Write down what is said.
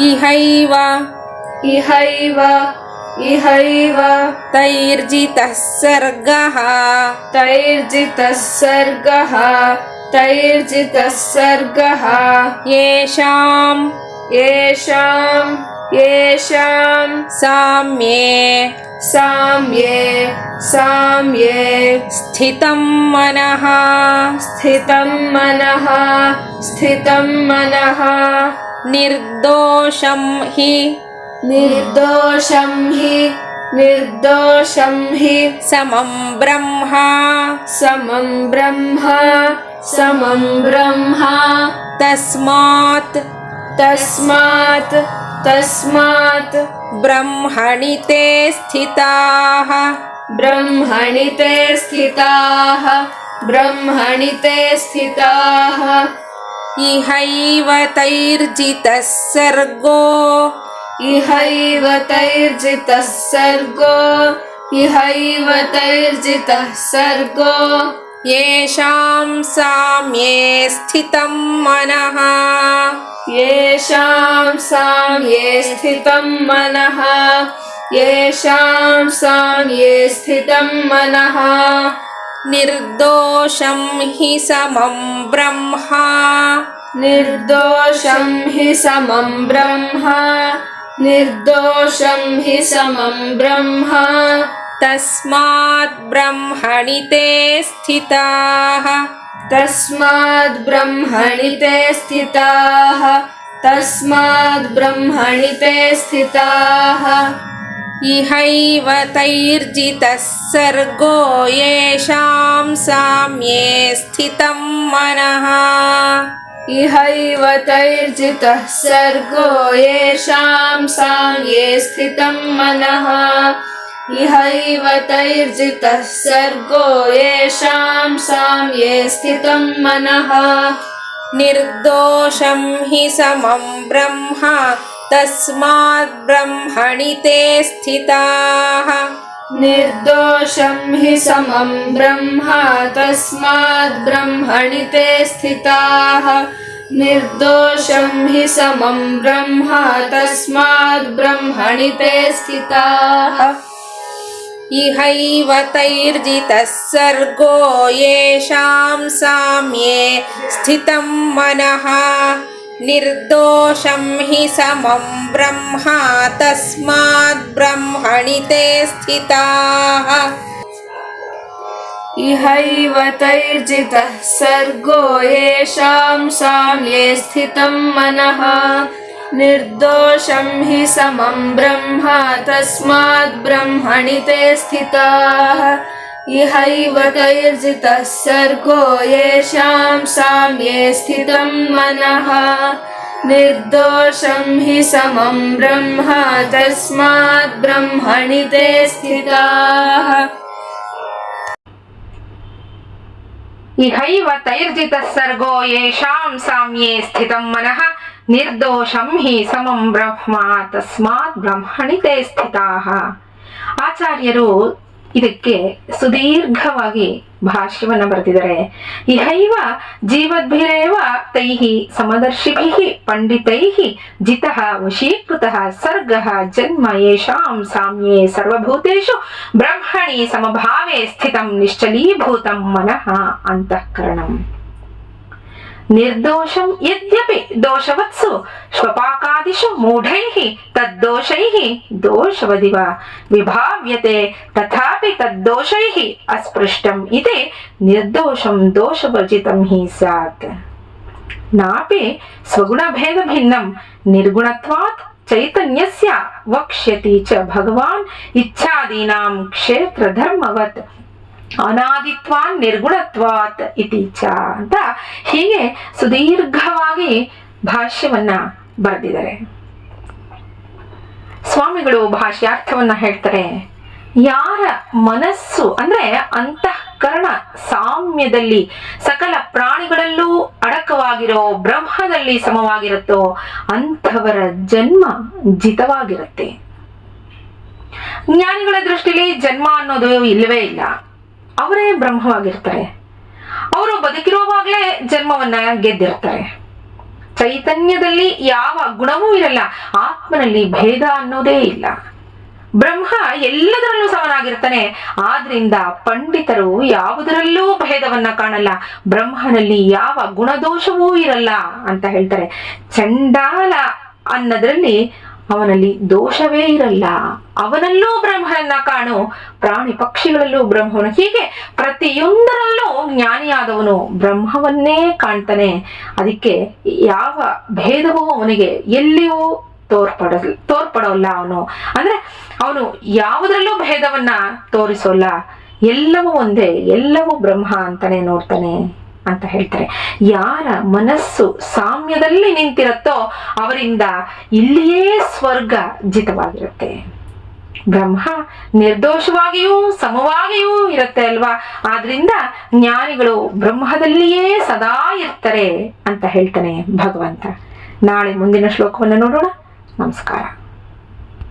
ಇಹೈವ ಇಹೈವ ಇಹೈವ ತೈರ್ಜಿತಃ ಸರ್ಗಃ ತೈರ್ಜಿತಃ ಸರ್ಗಃ ತೈರ್ಜಿತಃ ಸರ್ಗಃ ಯೇಷಾಂ ಯೇಷಾಂ ಯೇಷಾಂ ಸಾಮ್ಯೇ ಸಾಮ್ಯೇ ಸಾಮ್ಯೇ ಸ್ಥಿತಂ ಮನಃ ಸ್ಥಿತಂ ಮನಃ ಸ್ಥಿತಂ ಮನಃ ನಿರ್ದೋಷಂ ಹಿ ನಿರ್ದೋಷಂ ಹಿ ನಿರ್ದೋಷಂ ಹಿ ಸಮಂ ಬ್ರಹ್ಮ ಸಮಂ ಬ್ರಹ್ಮ ಸಮಂ ಬ್ರಹ್ಮ ತಸ್ಮಾತ್ ತಸ್ಮಾತ್ ತಸ್ಮಾತ್ ಬ್ರಹ್ಮಣಿ ತೇ ಸ್ಥಿತಾಃ ಬ್ರಹ್ಮಣಿ ತೇ ಸ್ಥಿತಾಃ ಬ್ರಹ್ಮಣಿ ತೇ ಸ್ಥಿತಾಃ ಇಹೈವ ತೈರ್ಜಿತಃ ಸರ್ಗೋ ಇಹೈವ ತೈರ್ಜಿತಃ ಸರ್ಗೋ ಇಹೈವ ತೈರ್ಜಿತಃ ಸರ್ಗೋ ಯೇಷಾಂ ಸಾಮ್ಯೇ ಸ್ಥಿತಂ ಮನಃ ಯೇಷಾಂ ಸಾಮ್ಯೇ ಸ್ಥಿತಂ ಮನಃ ಯೇಷಾಂ ಸಾಮ್ಯೇ ಸ್ಥಿತಂ ಮನಃ ನಿರ್ದೋಷಂ ಹಿ ಸಮಂ ಬ್ರಹ್ಮ ನಿರ್ದೋಷಂ ಹಿ ಸಮಂ ಬ್ರಹ್ಮ ನಿರ್ದೋಷಂ ಹಿ ಸಮಂ ಬ್ರಹ್ಮ ತಸ್ಮಾತ್ ಬ್ರಹ್ಮಣಿ ತೇ ಸ್ಥಿತಾಃ ತಸ್ಮಾದ್ ಬ್ರಹ್ಮಣಿ ತೇ ಸ್ಥಿತಾಃ ತಸ್ಮಾದ್ ಬ್ರಹ್ಮಣಿ ತೇ ಸ್ಥಿತಾಃ ಇಹೈವ ತೈರ್ಜಿತಃ ಸರ್ಗೋ ಯೇಷಾಂ ಸಾಮ್ಯೇ ಸ್ಥಿತಂ ಮನಃ ಇಹೈವ ತೈರ್ಜಿತಃ ಸರ್ಗೋ ಯೇಷಾಂ ಸಾಮ್ಯೇ ಸ್ಥಿತಂ ಮನಃ ಇಹೈವ ತೈರ್ಜಿತಃ ಸರ್ಗೋ ಯೇಷಾಂ ಸಾಮ್ಯೇ ಸ್ಥಿತಂ ಮನಃ ನಿರ್ದೋಷಂ ಹಿ ಸಮಂ ಬ್ರಹ್ಮ ತಸ್ಮಾತ್ ಬ್ರಹ್ಮಣಿ ತೇ ಸ್ಥಿತಾಃ ನಿರ್ದೋಷಂ ಹಿ ಸಮಂ ಬ್ರಹ್ಮ ತಸ್ಮಾದ್ ಬ್ರಹ್ಮಣಿ ತೇ ಸ್ಥಿತಾಃ ನಿರ್ದೋಷಂ ಹಿ ಸಮಂ ಬ್ರಹ್ಮ ತಸ್ಮಾದ್ ಬ್ರಹ್ಮಣಿ ತೇ ಸ್ಥಿತಾಃ ಇಹೈವ ತೈರ್ಜಿತಃ ಸರ್ಗೋ ಯೇಷಾಂ ಸಾಮ್ಯೇ ಸ್ಥಿತಂ ಮನಃ ನಿರ್ದೋಷಂ ಹಿ ಸಮಂ ಬ್ರಹ್ಮ ತಸ್ಮಾತ್ ಬ್ರಹ್ಮಣಿ ತೇ ಸ್ಥಿತಾಃ ಇಹೈವ ತೈರ್ಜಿತಃ ಸರ್ಗೋ ಯೇಷಾಂ ಸಾಮ್ಯೇ ಸ್ಥಿತಂ ಮನಃ ನಿರ್ದೋಷಂ ಹಿ ಸಮಂ ಬ್ರಹ್ಮ ತಸ್ಮಾದ್ ಬ್ರಹ್ಮಣಿ ತೇ ಸ್ಥಿತಾಃ ಇಹೈವ ತೈರ್ಜಿತಃ ಸರ್ಗೋ ಯೇಷಾಂ ಸಾಮ್ಯೇ ಸ್ಥಿತಂ ಮನಃ ನಿರ್ದೋಷಂ ಹಿ ಸಮಂ ಬ್ರಹ್ಮ ತಸ್ಮಾದ್ ಬ್ರಹ್ಮಣಿ ತೇ ಸ್ಥಿತಾಃ ಇಹೈವ ತೈರ್ಜಿತಃ ಸರ್ಗೋ ಯೇಷಾಂ ಸಾಮ್ಯೇ ಸ್ಥಿತಂ ಮನಃ ನಿರ್ದೋಷಂ ಹಿ ಸಮಂ ಬ್ರಹ್ಮ ತಸ್ಮಾತ್ ಬ್ರಹ್ಮಣಿ ತೇ ಸ್ಥಿತಾಃ. ಆಚಾರ್ಯರು ಇದಕ್ಕೆ ಸುದೀರ್ಘವಾಗಿ ಭಾಷ್ಯವನ್ನು ಬರೆದಿದ್ದಾರೆ. ಇಹೈವ ಜೀವದ್ಭಿರೇವ ತೈಃ ಸಮದರ್ಶಿಭಿಃ ಪಂಡಿತೈಃ ಜಿತಃ ವಶೀಕೃತಃ ಸರ್ಗಃ ಜನ್ಮ ಯೇಷಾಂ ಸಾಮ್ಯೇ ಸರ್ವಭೂತೇಷು ಬ್ರಹ್ಮಣಿ ಸಮಭಾವೇ ಸ್ಥಿತಂ ನಿಶ್ಚಲೀಭೂತಂ ಮನಃ ಅಂತಃಕರಣಂ. ನಿರ್ದೋಷಂ ಯದ್ಯಪಿ ದೋಷವತ್ಸು ಶ್ವಪಾಕಾದಿಷು ಮೂಢೈಃ ತದ್ದೋಷೈಃ ದೋಷವದಿವ ವಿಭಾವ್ಯತೆ ತಥಾಪಿ ತದ್ದೋಷೈಃ ಅಸ್ಪೃಷ್ಟಂ ಇತಿ ನಿರ್ದೋಷಂ ದೋಷವರ್ಜಿತಂ ಹಿ ಸ್ಯಾತ್. ನಾಪಿ ಸ್ವಗುಣಭೇದ ಭಿನ್ನಂ ನಿರ್ಗುಣತ್ವಾತ್ ಚೈತನ್ಯಸ್ಯ ವಕ್ಷ್ಯತಿ ಚ ಭಗವಾನ್ ಇಚ್ಛಾದೀನಾಂ ಕ್ಷೇತ್ರ ಧರ್ಮವತ್ ಅನಾದಿತ್ವಾನ್ ನಿರ್ಗುಣತ್ವಾತ್ ಇತಿ ಚ ಅಂತ ಹೀಗೆ ಸುದೀರ್ಘವಾಗಿ ಭಾಷ್ಯವನ್ನ ಬರೆದಿದ್ದಾರೆ. ಸ್ವಾಮಿಗಳು ಭಾಷ್ಯಾರ್ಥವನ್ನ ಹೇಳ್ತಾರೆ. ಯಾರ ಮನಸ್ಸು ಅಂದ್ರೆ ಅಂತಃಕರಣ ಸಾಮ್ಯದಲ್ಲಿ ಸಕಲ ಪ್ರಾಣಿಗಳಲ್ಲೂ ಅಡಕವಾಗಿರೋ ಬ್ರಹ್ಮದಲ್ಲಿ ಸಮವಾಗಿರುತ್ತೋ ಅಂಥವರ ಜನ್ಮ ಜಿತವಾಗಿರುತ್ತೆ. ಜ್ಞಾನಿಗಳ ದೃಷ್ಟಿಲಿ ಜನ್ಮ ಅನ್ನೋದು ಇಲ್ಲವೇ ಇಲ್ಲ. ಅವರೇ ಬ್ರಹ್ಮವಾಗಿರ್ತಾರೆ. ಅವರು ಬದುಕಿರುವಾಗಲೇ ಜನ್ಮವನ್ನ ಗೆದ್ದಿರ್ತಾರೆ. ಚೈತನ್ಯದಲ್ಲಿ ಯಾವ ಗುಣವೂ ಇರಲ್ಲ, ಆತ್ಮನಲ್ಲಿ ಭೇದ ಅನ್ನೋದೇ ಇಲ್ಲ. ಬ್ರಹ್ಮ ಎಲ್ಲದರಲ್ಲೂ ಸಮನಾಗಿರ್ತಾನೆ. ಆದ್ರಿಂದ ಪಂಡಿತರು ಯಾವುದರಲ್ಲೂ ಭೇದವನ್ನ ಕಾಣಲ್ಲ, ಬ್ರಹ್ಮನಲ್ಲಿ ಯಾವ ಗುಣದೋಷವೂ ಇರಲ್ಲ ಅಂತ ಹೇಳ್ತಾರೆ. ಚಂಡಾಲ ಅನ್ನೋದ್ರಲ್ಲಿ ಅವನಲ್ಲಿ ದೋಷವೇ ಇರಲ್ಲ, ಅವನಲ್ಲೂ ಬ್ರಹ್ಮನನ್ನ ಕಾಣು, ಪ್ರಾಣಿ ಪಕ್ಷಿಗಳಲ್ಲೂ ಬ್ರಹ್ಮವನು. ಹೀಗೆ ಪ್ರತಿಯೊಂದರಲ್ಲೂ ಜ್ಞಾನಿಯಾದವನು ಬ್ರಹ್ಮವನ್ನೇ ಕಾಣ್ತಾನೆ. ಅದಕ್ಕೆ ಯಾವ ಭೇದವೂ ಅವನಿಗೆ ಎಲ್ಲಿಯೂ ತೋರ್ಪಡೋಲ್ಲ. ಅವನು ಅಂದ್ರೆ ಅವನು ಯಾವುದರಲ್ಲೂ ಭೇದವನ್ನ ತೋರಿಸೋಲ್ಲ, ಎಲ್ಲವೂ ಒಂದೇ, ಎಲ್ಲವೂ ಬ್ರಹ್ಮ ಅಂತಾನೆ ನೋಡ್ತಾನೆ ಅಂತ ಹೇಳ್ತಾರೆ. ಯಾರ ಮನಸ್ಸು ಸಾಮ್ಯದಲ್ಲಿ ನಿಂತಿರುತ್ತೋ ಅವರಿಂದ ಇಲ್ಲಿಯೇ ಸ್ವರ್ಗ ಜಿತವಾಗಿರುತ್ತೆ. ಬ್ರಹ್ಮ ನಿರ್ದೋಷವಾಗಿಯೂ ಸಮವಾಗಿಯೂ ಇರುತ್ತೆ ಅಲ್ವಾ. ಆದ್ರಿಂದ ಜ್ಞಾನಿಗಳು ಬ್ರಹ್ಮದಲ್ಲಿಯೇ ಸದಾ ಇರ್ತಾರೆ ಅಂತ ಹೇಳ್ತಾನೆ ಭಗವಂತ. ನಾಳೆ ಮುಂದಿನ ಶ್ಲೋಕವನ್ನು ನೋಡೋಣ. ನಮಸ್ಕಾರ.